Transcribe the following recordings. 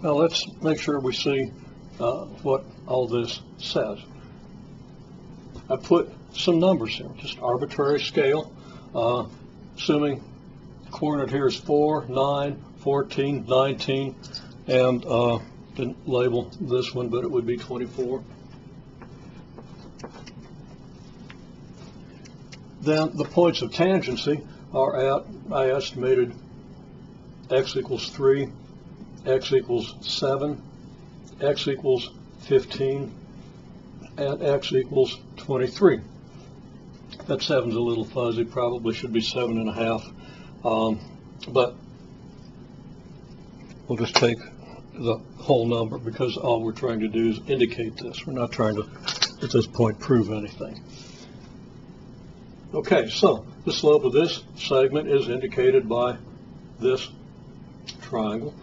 Now let's make sure we see what all this says. I put some numbers here, just arbitrary scale, assuming the coordinate here is 4, 9, 14, 19, and didn't label this one, but it would be 24. Then the points of tangency are at, I estimated, x equals 3, x equals 7, x equals 15, and x equals 23. That 7's a little fuzzy, probably should be 7.5, but we'll just take the whole number because all we're trying to do is indicate this. We're not trying to, at this point, prove anything. Okay, so the slope of this segment is indicated by this triangle.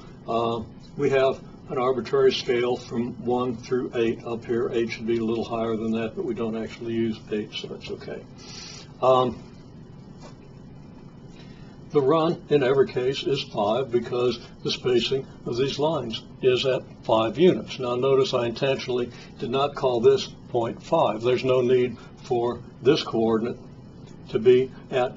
We have an arbitrary scale from 1 through 8 up here. 8 should be a little higher than that, but we don't actually use 8, so that's okay. The run in every case is 5 because the spacing of these lines is at 5 units. Now notice I intentionally did not call this point 5. There's no need for this coordinate to be at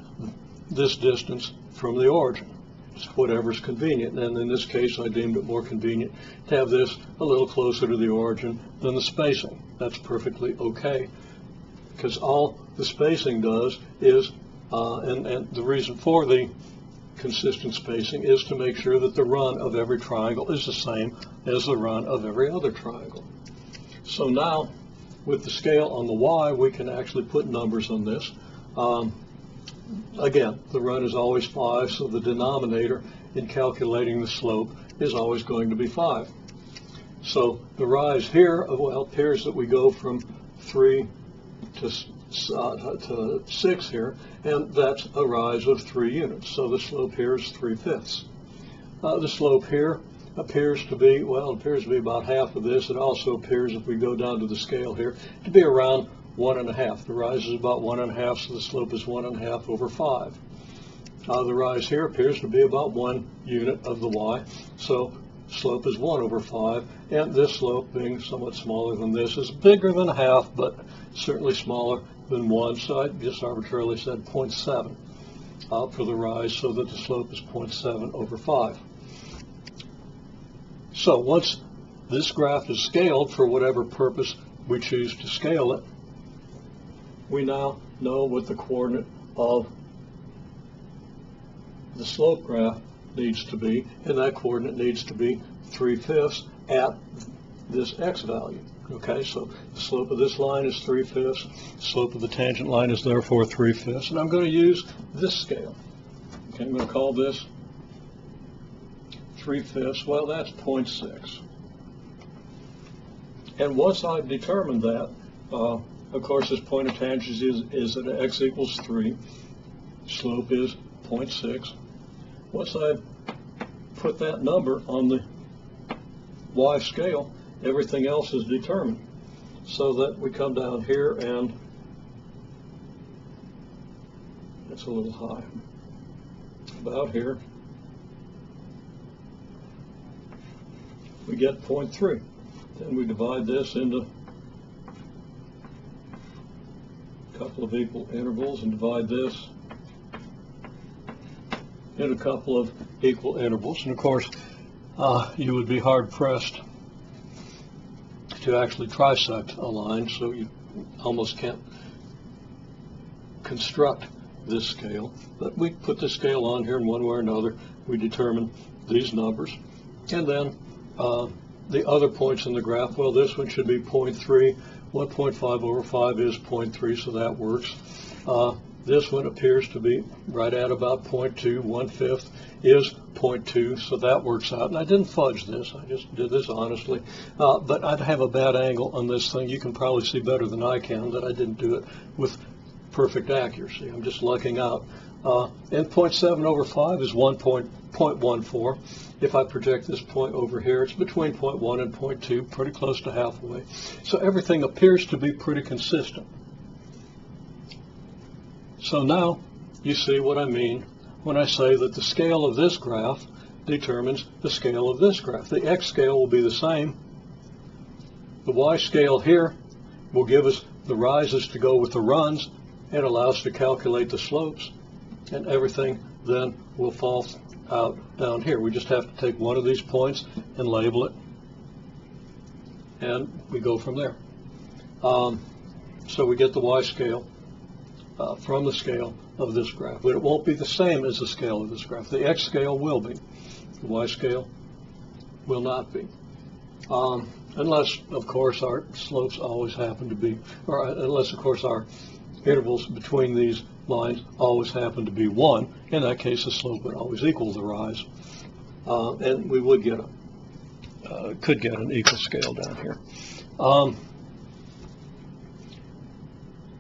this distance from the origin. It's whatever's convenient, and in this case I deemed it more convenient to have this a little closer to the origin than the spacing. That's perfectly okay, because all the spacing does is, and the reason for the consistent spacing is to make sure that the run of every triangle is the same as the run of every other triangle. So now, with the scale on the y, we can actually put numbers on this. Again, the run is always 5, so the denominator in calculating the slope is always going to be 5. So the rise here, well, appears that we go from 3 to 6 here, and that's a rise of 3 units. So the slope here is 3/5. The slope here appears to be, well, it appears to be about half of this. It also appears, if we go down to the scale here, to be around 1.5. The rise is about 1.5, so the slope is 1.5 over 5. The rise here appears to be about 1 unit of the y, so slope is 1 over 5, and this slope, being somewhat smaller than this, is bigger than 1/2, but certainly smaller than 1, so I just arbitrarily said 0.7 for the rise, so that the slope is 0.7 over 5. So once this graph is scaled for whatever purpose we choose to scale it, we now know what the coordinate of the slope graph needs to be, and that coordinate needs to be 3/5 at this x value. Okay, so the slope of this line is 3/5, the slope of the tangent line is therefore 3/5, and I'm going to use this scale. Okay, I'm going to call this 3/5. Well, that's 0.6. And once I've determined that, of course, this point of tangent is at x equals 3. Slope is 0.6. Once I put that number on the y scale, everything else is determined. So that we come down here, and it's a little high. About here, we get 0.3. Then we divide this into couple of equal intervals and divide this in a couple of equal intervals. And of course, you would be hard pressed to actually trisect a line, so you almost can't construct this scale. But we put the scale on here in one way or another. We determine these numbers. And then the other points in the graph, well, this one should be 0.3. 1.5 over 5 is 0.3, so that works. This one appears to be right at about 0.2. 1/5 is 0.2, so that works out. And I didn't fudge this. I just did this honestly. But I'd have a bad angle on this thing. You can probably see better than I can that I didn't do it with perfect accuracy. I'm just lucking out. And 0.7 over 5 is 1.14. If I project this point over here, it's between 0.1 and 0.2, pretty close to halfway. So everything appears to be pretty consistent. So now you see what I mean when I say that the scale of this graph determines the scale of this graph. The x scale will be the same. The y scale here will give us the rises to go with the runs and allow us to calculate the slopes, and everything then will fall out down here. We just have to take one of these points and label it, and we go from there. So we get the y scale from the scale of this graph, but it won't be the same as the scale of this graph. The x scale will be. The y scale will not be. Unless, of course, our slopes always happen to be, or unless, of course, our intervals between these lines always happen to be 1. In that case, the slope would always equal the rise. And we would get could get an equal scale down here.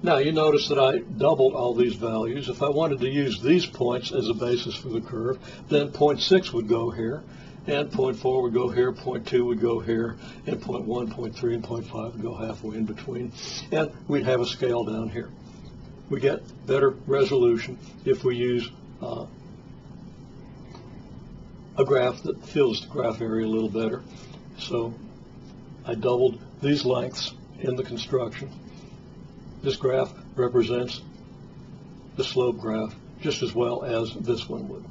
Now, you notice that I doubled all these values. If I wanted to use these points as a basis for the curve, then 0.6 would go here, and 0.4 would go here, 0.2 would go here, and 0.1, 0.3, and 0.5 would go halfway in between. And we'd have a scale down here. We get better resolution if we use a graph that fills the graph area a little better. So I doubled these lengths in the construction. This graph represents the slope graph just as well as this one would.